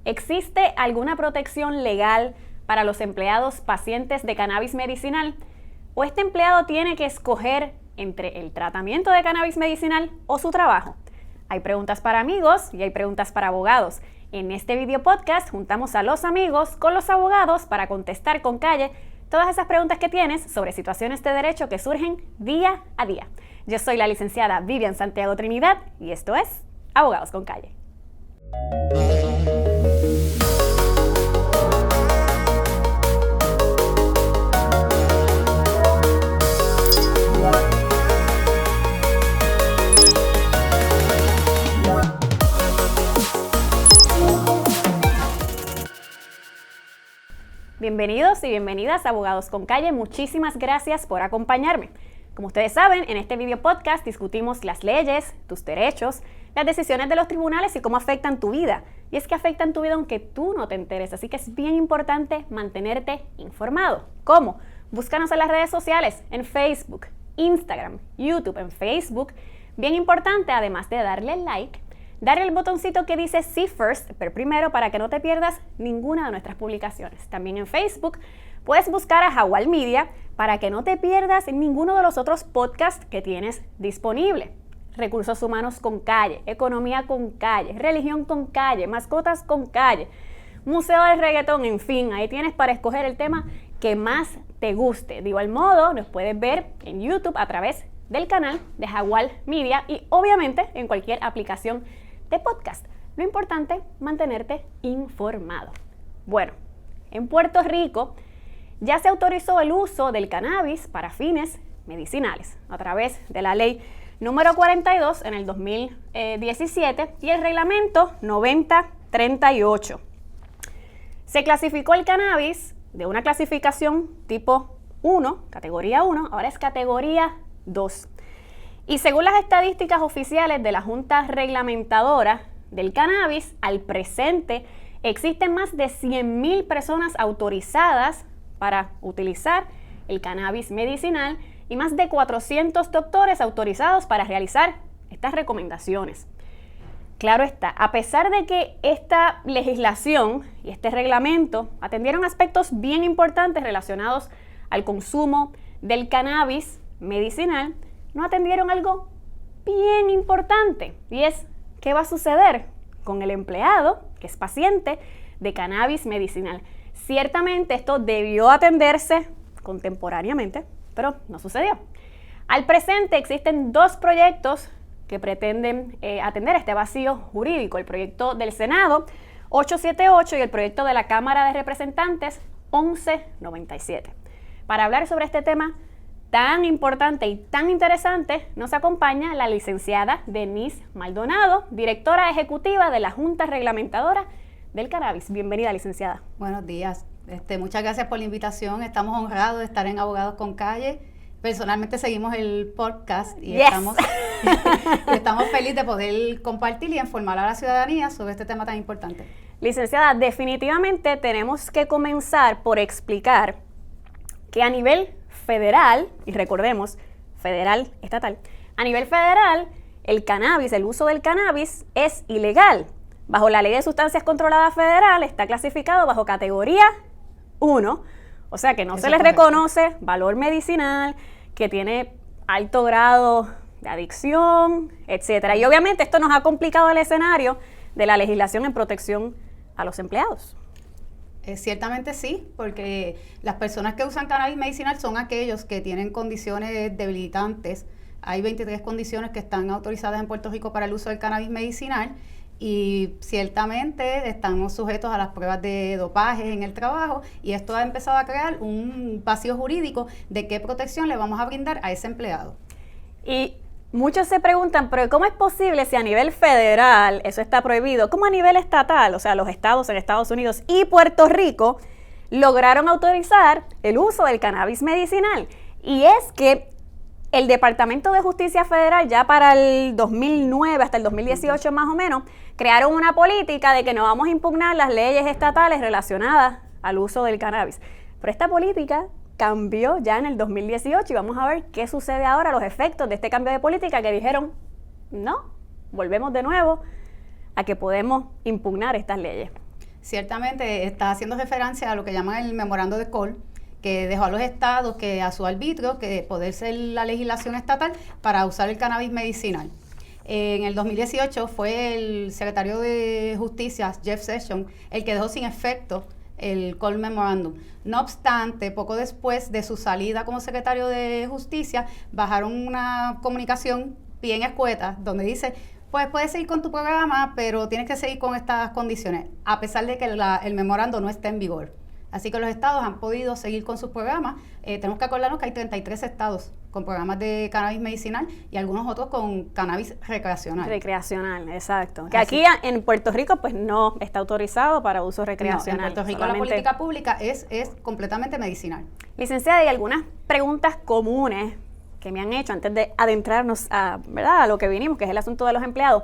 ¿Existe alguna protección legal para los empleados pacientes de cannabis medicinal? ¿O este empleado tiene que escoger entre el tratamiento de cannabis medicinal o su trabajo? Hay preguntas para amigos y hay preguntas para abogados. En este video podcast juntamos a los amigos con los abogados para contestar con calle todas esas preguntas que tienes sobre situaciones de derecho que surgen día a día. Yo soy la licenciada Vivian Santiago Trinidad y esto es Abogados con Calle. Bienvenidos y bienvenidas a Abogados con Calle. Muchísimas gracias por acompañarme. Como ustedes saben, en este video podcast discutimos las leyes, tus derechos, las decisiones de los tribunales y cómo afectan tu vida. Y es que afectan tu vida aunque tú no te enteres, así que es bien importante mantenerte informado. ¿Cómo? Búscanos en las redes sociales, en Facebook, Instagram, YouTube, en Facebook. Bien importante, además de darle like, darle el botoncito que dice See First, ver primero, para que no te pierdas ninguna de nuestras publicaciones. También en Facebook puedes buscar a Jaguar Media para que no te pierdas ninguno de los otros podcasts que tienes disponible. Recursos humanos con calle, economía con calle, religión con calle, mascotas con calle, museo del reggaetón, en fin, ahí tienes para escoger el tema que más te guste. De igual modo, nos puedes ver en YouTube a través del canal de Jaguar Media y obviamente en cualquier aplicación de podcast. Lo importante, mantenerte informado. Bueno, en Puerto Rico ya se autorizó el uso del cannabis para fines medicinales a través de la ley número 42 en el 2017 y el reglamento 9038. Se clasificó el cannabis de una clasificación tipo 1, categoría 1, ahora es categoría 2. Y según las estadísticas oficiales de la Junta Reglamentadora del Cannabis, al presente existen más de 100,000 personas autorizadas para utilizar el cannabis medicinal y más de 400 doctores autorizados para realizar estas recomendaciones. Claro está, a pesar de que esta legislación y este reglamento atendieron aspectos bien importantes relacionados al consumo del cannabis medicinal, no atendieron algo bien importante, y es qué va a suceder con el empleado que es paciente de cannabis medicinal. Ciertamente esto debió atenderse contemporáneamente, pero no sucedió. Al presente existen dos proyectos que pretenden atender este vacío jurídico, el proyecto del Senado 878 y el proyecto de la Cámara de Representantes 1197. Para hablar sobre este tema tan importante y tan interesante, nos acompaña la licenciada Denise Maldonado, directora ejecutiva de la Junta Reglamentadora del Cannabis. Bienvenida, licenciada. Buenos días. Muchas gracias por la invitación. Estamos honrados de estar en Abogados con Calle. Personalmente seguimos el podcast y estamos felices de poder compartir y informar a la ciudadanía sobre este tema tan importante. Licenciada, definitivamente tenemos que comenzar por explicar que a nivel federal, y recordemos, federal, estatal, a nivel federal, el cannabis, el uso del cannabis es ilegal. Bajo la Ley de Sustancias Controladas Federal está clasificado bajo categoría 1, o sea que no se les reconoce valor medicinal, que tiene alto grado de adicción, etcétera. Y obviamente esto nos ha complicado el escenario de la legislación en protección a los empleados. Ciertamente sí, porque las personas que usan cannabis medicinal son aquellos que tienen condiciones debilitantes. Hay 23 condiciones que están autorizadas en Puerto Rico para el uso del cannabis medicinal y ciertamente estamos sujetos a las pruebas de dopaje en el trabajo y esto ha empezado a crear un vacío jurídico de qué protección le vamos a brindar a ese empleado. Y muchos se preguntan, pero ¿cómo es posible si a nivel federal eso está prohibido? ¿Cómo a nivel estatal, o sea, los estados en Estados Unidos y Puerto Rico lograron autorizar el uso del cannabis medicinal? Y es que el Departamento de Justicia Federal ya para el 2009 hasta el 2018 más o menos crearon una política de que no vamos a impugnar las leyes estatales relacionadas al uso del cannabis. Pero esta política cambió ya en el 2018 y vamos a ver qué sucede ahora, los efectos de este cambio de política que dijeron, no, volvemos de nuevo a que podemos impugnar estas leyes. ciertamente está haciendo referencia a lo que llaman el memorando de Cole, que dejó a los estados que a su arbitrio, que poder ser la legislación estatal para usar el cannabis medicinal. En el 2018 fue el secretario de Justicia, Jeff Sessions, el que dejó sin efecto el Cole Memorandum. No obstante, poco después de su salida como secretario de Justicia, bajaron una comunicación bien escueta donde dice, pues puedes seguir con tu programa, pero tienes que seguir con estas condiciones, a pesar de que el memorando no está en vigor. Así que los estados han podido seguir con sus programas. Tenemos que acordarnos que hay 33 estados con programas de cannabis medicinal y algunos otros con cannabis recreacional. Recreacional, exacto. Que aquí en Puerto Rico pues no está autorizado para uso recreacional. No, en Puerto Rico solamente la política pública es completamente medicinal. Licenciada, hay algunas preguntas comunes que me han hecho antes de adentrarnos ¿verdad?, a lo que vinimos, que es el asunto de los empleados.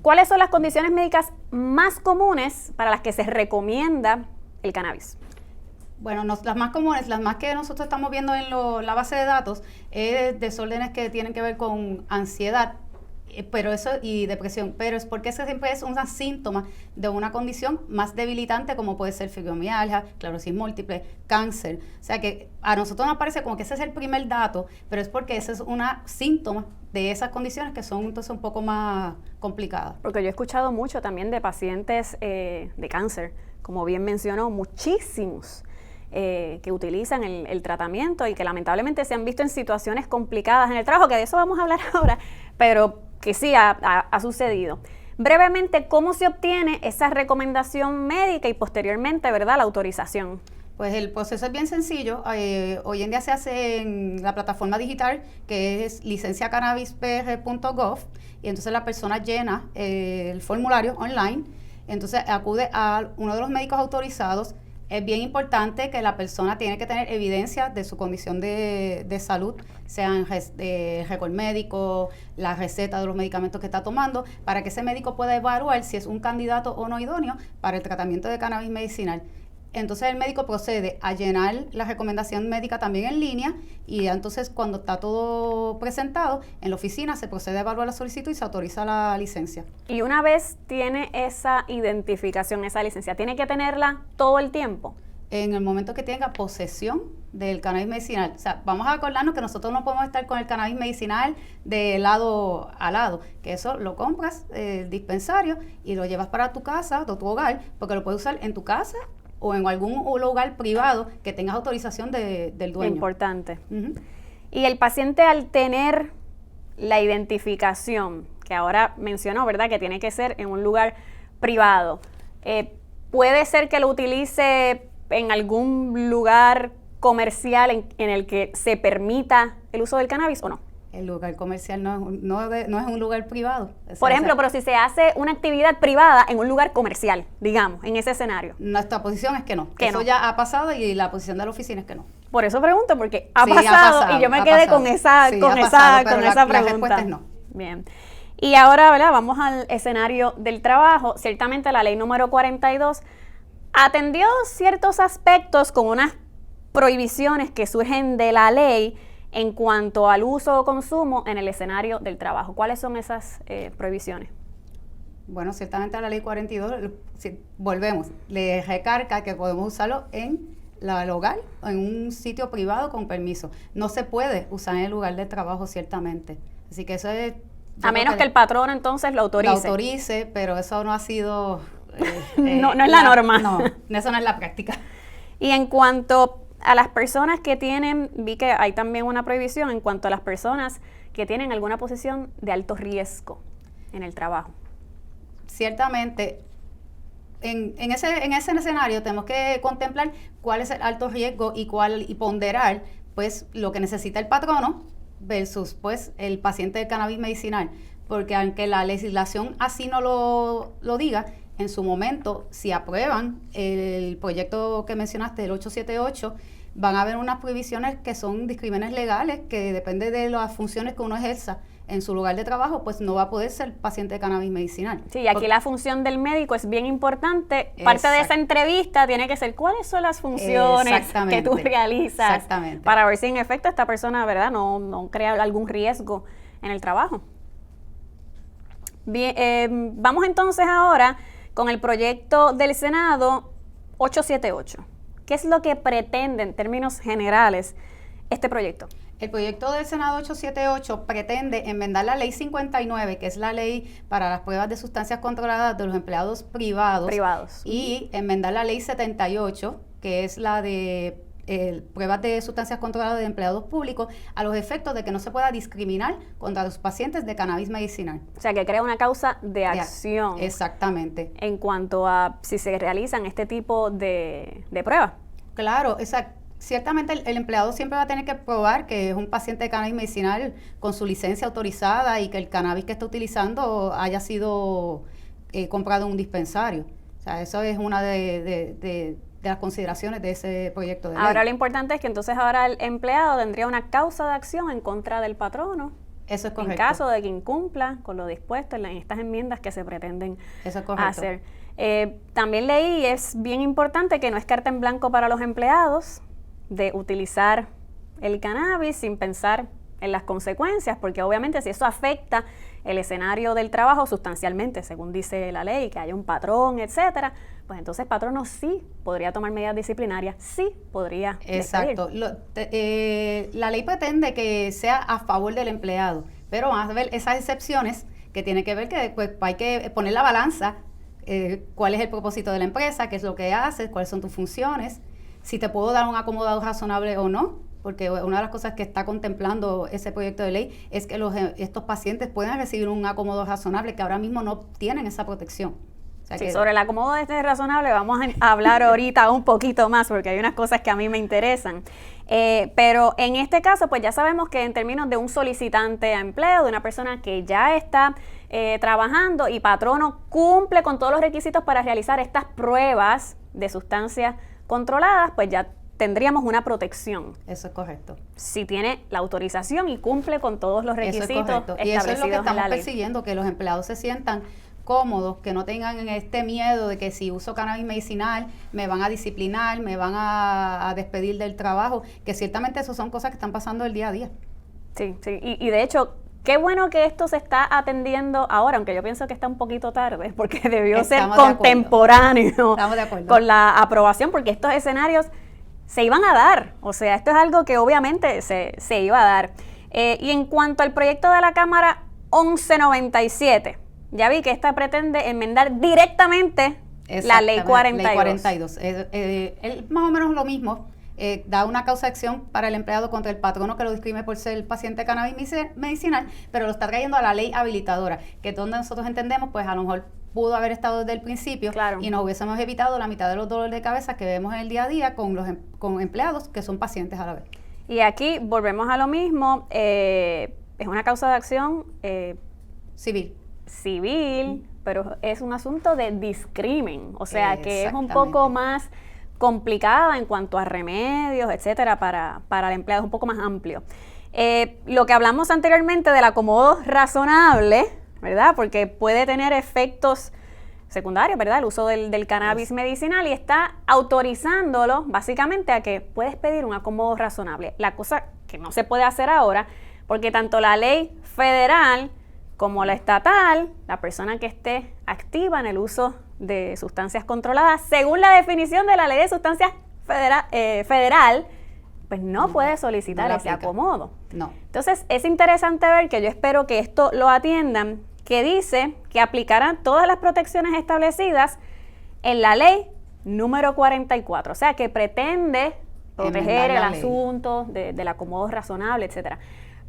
¿Cuáles son las condiciones médicas más comunes para las que se recomienda el cannabis? Bueno, las más comunes, las más que nosotros estamos viendo en la base de datos, es desórdenes que tienen que ver con ansiedad, y depresión, pero es porque ese siempre es un síntoma de una condición más debilitante como puede ser fibromialgia, esclerosis múltiple, cáncer. O sea que a nosotros nos parece como que ese es el primer dato, pero es porque ese es un síntoma de esas condiciones que son entonces un poco más complicadas. Porque yo he escuchado mucho también de pacientes de cáncer, como bien mencionó, muchísimos que utilizan el tratamiento y que lamentablemente se han visto en situaciones complicadas en el trabajo, que de eso vamos a hablar ahora, pero que sí ha sucedido. Brevemente, ¿cómo se obtiene esa recomendación médica y posteriormente, ¿verdad?, la autorización? Pues el proceso es bien sencillo. Hoy en día se hace en la plataforma digital que es licenciacannabispr.gov y entonces la persona llena el formulario online, entonces acude a uno de los médicos autorizados. Es bien importante que la persona tiene que tener evidencia de su condición de salud, sean el récord médico, la receta de los medicamentos que está tomando, para que ese médico pueda evaluar si es un candidato o no idóneo para el tratamiento de cannabis medicinal. Entonces el médico procede a llenar la recomendación médica también en línea y entonces cuando está todo presentado en la oficina se procede a evaluar la solicitud y se autoriza la licencia. Y una vez tiene esa identificación, esa licencia, ¿tiene que tenerla todo el tiempo? En el momento que tenga posesión del cannabis medicinal. O sea, vamos a acordarnos que nosotros no podemos estar con el cannabis medicinal de lado a lado, que eso lo compras del dispensario y lo llevas para tu casa, o tu hogar, porque lo puedes usar en tu casa o en algún lugar privado que tengas autorización del dueño. Importante. Y el paciente, al tener la identificación, que ahora mencionó, ¿verdad?, que tiene que ser en un lugar privado, ¿puede ser que lo utilice en algún lugar comercial en el que se permita el uso del cannabis o no? El lugar comercial no es un lugar privado. Por ejemplo, pero si se hace una actividad privada en un lugar comercial, digamos, en ese escenario. Nuestra posición es que no. Eso ya ha pasado y la posición de la oficina es que no. Por eso pregunto, porque ha pasado y yo me quedé con esa pregunta. La respuesta es no. Bien. Y ahora, ¿verdad?, vamos al escenario del trabajo. Ciertamente la ley número 42 atendió ciertos aspectos con unas prohibiciones que surgen de la ley en cuanto al uso o consumo en el escenario del trabajo. ¿Cuáles son esas prohibiciones? Bueno, ciertamente a la ley 42, volvemos, le recarga que podemos usarlo en el hogar o en un sitio privado con permiso. No se puede usar en el lugar de trabajo, ciertamente. Así que eso es... A menos que el patrón entonces lo autorice. Lo autorice, pero eso no ha sido... no es la norma. No, eso no es la práctica. Y en cuanto a las personas que tienen, vi que hay también una prohibición en cuanto a las personas que tienen alguna posición de alto riesgo en el trabajo. Ciertamente, en ese escenario tenemos que contemplar cuál es el alto riesgo y ponderar pues lo que necesita el patrono versus pues el paciente de cannabis medicinal, porque aunque la legislación así no lo diga, en su momento, si aprueban el proyecto que mencionaste, el 878, van a haber unas prohibiciones que son discrímenes legales, que depende de las funciones que uno ejerza en su lugar de trabajo, pues no va a poder ser paciente de cannabis medicinal. Sí, y aquí la función del médico es bien importante. Parte de esa entrevista tiene que ser cuáles son las funciones que tú realizas para ver si en efecto esta persona, ¿verdad?, no crea algún riesgo en el trabajo. Bien, vamos entonces ahora con el proyecto del Senado 878. ¿Qué es lo que pretende en términos generales este proyecto? El proyecto del Senado 878 pretende enmendar la Ley 59, que es la ley para las pruebas de sustancias controladas de los empleados privados. Y enmendar la Ley 78, que es la de pruebas de sustancias controladas de empleados públicos, a los efectos de que no se pueda discriminar contra los pacientes de cannabis medicinal. O sea, que crea una causa de acción. Exactamente. En cuanto a si se realizan este tipo de pruebas. Claro, ciertamente el empleado siempre va a tener que probar que es un paciente de cannabis medicinal con su licencia autorizada y que el cannabis que está utilizando haya sido comprado en un dispensario. O sea, eso es una de las consideraciones de ese proyecto de ley. Ahora lo importante es que entonces ahora el empleado tendría una causa de acción en contra del patrono. Eso es correcto. En caso de que incumpla con lo dispuesto en estas enmiendas que se pretenden hacer. También leí, y es bien importante, que no es carta en blanco para los empleados de utilizar el cannabis sin pensar en las consecuencias, porque obviamente si eso afecta el escenario del trabajo sustancialmente, según dice la ley, que haya un patrón, etcétera, pues entonces el patrono sí podría tomar medidas disciplinarias, sí podría despedir. Exacto. La ley pretende que sea a favor del empleado, pero vamos a ver esas excepciones que tiene que ver que pues, hay que poner la balanza, cuál es el propósito de la empresa, qué es lo que haces, cuáles son tus funciones, si te puedo dar un acomodado razonable o no, porque una de las cosas que está contemplando ese proyecto de ley es que estos pacientes puedan recibir un acomodo razonable, que ahora mismo no tienen esa protección. O sea, sobre el acomodo razonable vamos a hablar ahorita un poquito más, porque hay unas cosas que a mí me interesan. Pero en este caso, pues ya sabemos que en términos de un solicitante a empleo, de una persona que ya está trabajando y patrono cumple con todos los requisitos para realizar estas pruebas de sustancias controladas, pues ya tendríamos una protección. Eso es correcto. Si tiene la autorización y cumple con todos los requisitos establecidos en la ley. Y eso es lo que estamos persiguiendo, que los empleados se sientan cómodos, que no tengan este miedo de que si uso cannabis medicinal me van a disciplinar, me van a despedir del trabajo, que ciertamente eso son cosas que están pasando el día a día. Sí, sí, y de hecho, qué bueno que esto se está atendiendo ahora, aunque yo pienso que está un poquito tarde, porque debió ser contemporáneo con la aprobación, porque estos escenarios se iban a dar, o sea, esto es algo que obviamente se iba a dar. Y en cuanto al proyecto de la Cámara 1197, ya vi que esta pretende enmendar directamente la Ley 42. Ley 42. Es más o menos lo mismo. Da una causa de acción para el empleado contra el patrono que lo discrime por ser paciente de cannabis medicinal, pero lo está trayendo a la ley habilitadora, que es donde nosotros entendemos, pues a lo mejor pudo haber estado desde el principio, claro, y nos hubiésemos evitado la mitad de los dolores de cabeza que vemos en el día a día con empleados que son pacientes a la vez. Y aquí volvemos a lo mismo, es una causa de acción civil, pero es un asunto de discrimen, o sea que es un poco más complicada en cuanto a remedios, etcétera, para el empleado, es un poco más amplio. Lo que hablamos anteriormente del acomodo razonable, ¿verdad? Porque puede tener efectos secundarios, ¿verdad? El uso del cannabis medicinal, y está autorizándolo básicamente a que puedes pedir un acomodo razonable. La cosa que no se puede hacer ahora, porque tanto la ley federal como la estatal, la persona que esté activa en el uso de sustancias controladas, según la definición de la ley de sustancias federal, pues no puede solicitar ese acomodo. No. Entonces, es interesante ver, que yo espero que esto lo atiendan, que dice que aplicarán todas las protecciones establecidas en la ley número 44, o sea, que pretende proteger el asunto del acomodo razonable, etcétera.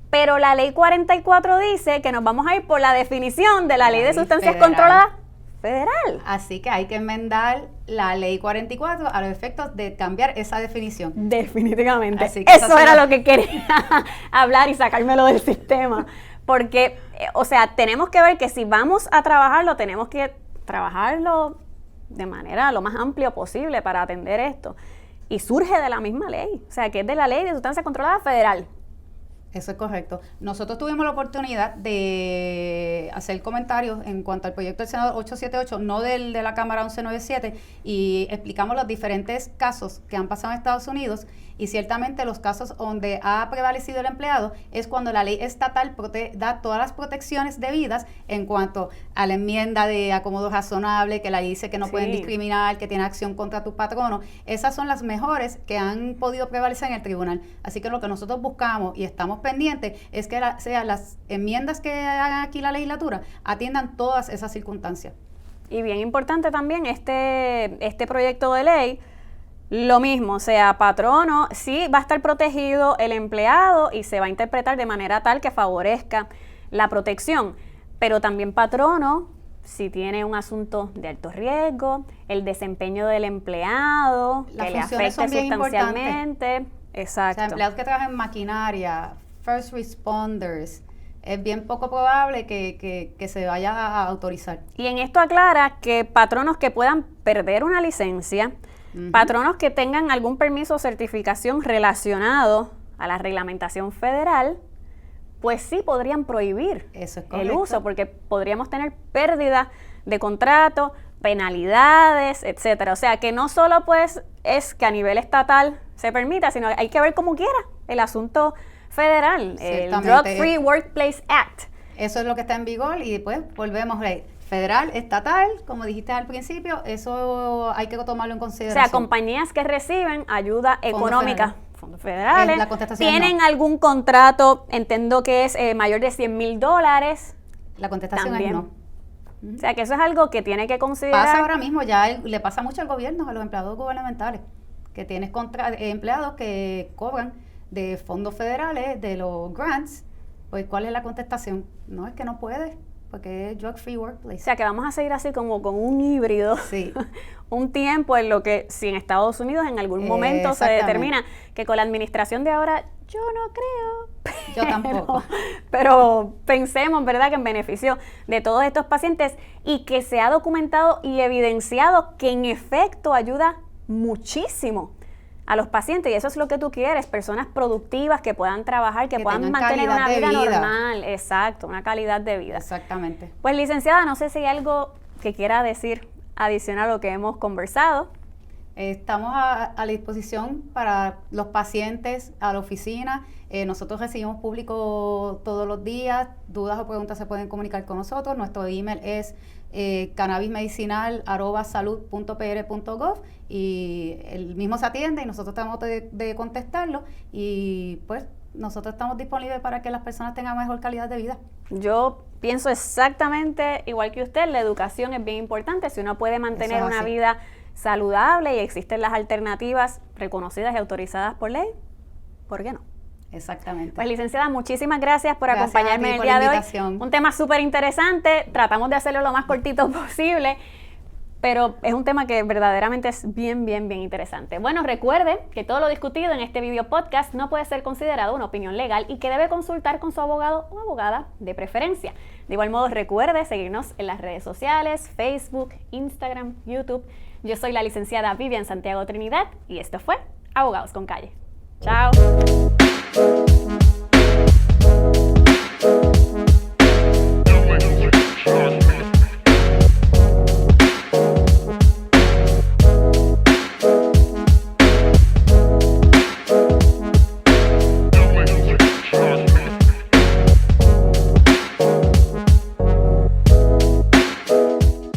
Pero la ley 44 dice que nos vamos a ir por la definición de la ley de sustancias controladas federal. Así que hay que enmendar la ley 44 a los efectos de cambiar esa definición. Definitivamente. Eso era lo que quería hablar y sacármelo del sistema. Porque, o sea, tenemos que ver que si vamos a trabajarlo, tenemos que trabajarlo de manera lo más amplia posible para atender esto. Y surge de la misma ley, o sea, que es de la ley de sustancias controladas federal. Eso es correcto. Nosotros tuvimos la oportunidad de hacer comentarios en cuanto al proyecto del Senado 878, no del de la Cámara 1197, y explicamos los diferentes casos que han pasado en Estados Unidos, y ciertamente los casos donde ha prevalecido el empleado es cuando la ley estatal da todas las protecciones debidas en cuanto a la enmienda de acomodo razonable, que la ley dice que no pueden discriminar, que tiene acción contra tu patrono. Esas son las mejores que han podido prevalecer en el tribunal. Así que lo que nosotros buscamos y estamos pendientes es que sean las enmiendas que hagan aquí la legislatura atiendan todas esas circunstancias. Y bien importante también este proyecto de ley, lo mismo, o sea, patrono, sí va a estar protegido el empleado y se va a interpretar de manera tal que favorezca la protección, pero también patrono, si tiene un asunto de alto riesgo, el desempeño del empleado, que le afecte sustancialmente. Exacto. O sea, empleados que trabajan en maquinaria, first responders, es bien poco probable que se vaya a autorizar. Y en esto aclara que patronos que puedan perder una licencia, patronos que tengan algún permiso o certificación relacionado a la reglamentación federal, pues sí podrían prohibir el uso, porque podríamos tener pérdida de contrato, penalidades, etcétera. O sea, que no solo pues es que a nivel estatal se permita, sino hay que ver como quiera el asunto federal, el Drug Free Workplace Act. Eso es lo que está en vigor y después volvemos federal, estatal, como dijiste al principio, eso hay que tomarlo en consideración. O sea, compañías que reciben ayuda económica, fondos federales, tienen algún contrato, entiendo que es mayor de $100,000. La contestación también es no. O sea, que eso es algo que tiene que considerar. Pasa ahora mismo, ya le pasa mucho al gobierno, a los empleados gubernamentales, que tienes empleados que cobran de fondos federales, de los grants. Pues, ¿cuál es la contestación? No, es que no puedes, porque es Drug Free Workplace. O sea, que vamos a seguir así como con un híbrido, un tiempo en lo que si en Estados Unidos en algún momento se determina que con la administración de ahora, yo no creo. Yo tampoco. Pero pensemos, ¿verdad?, que en beneficio de todos estos pacientes y que se ha documentado y evidenciado que en efecto ayuda muchísimo a los pacientes, y eso es lo que tú quieres, personas productivas que puedan trabajar, que puedan mantener una vida normal, exacto, una calidad de vida. Exactamente. Pues licenciada, no sé si hay algo que quiera decir adicional a lo que hemos conversado. Estamos a la disposición para los pacientes, a la oficina. Nosotros recibimos público todos los días, dudas o preguntas se pueden comunicar con nosotros. Nuestro email es cannabismedicinal@salud.pr.gov y el mismo se atiende y nosotros tratamos de contestarlo y pues nosotros estamos disponibles para que las personas tengan mejor calidad de vida. Yo pienso exactamente igual que usted, la educación es bien importante. Si uno puede mantener una vida saludable y existen las alternativas reconocidas y autorizadas por ley, ¿por qué no? Exactamente. Pues licenciada, muchísimas gracias por acompañarme en el día de hoy. Un tema súper interesante, tratamos de hacerlo lo más cortito posible, pero es un tema que verdaderamente es bien interesante. Bueno, recuerde que todo lo discutido en este video podcast no puede ser considerado una opinión legal y que debe consultar con su abogado o abogada de preferencia. De igual modo, recuerde seguirnos en las redes sociales, Facebook, Instagram, YouTube. Yo soy la licenciada Vivian Santiago Trinidad y esto fue Abogados con Calle. Chao.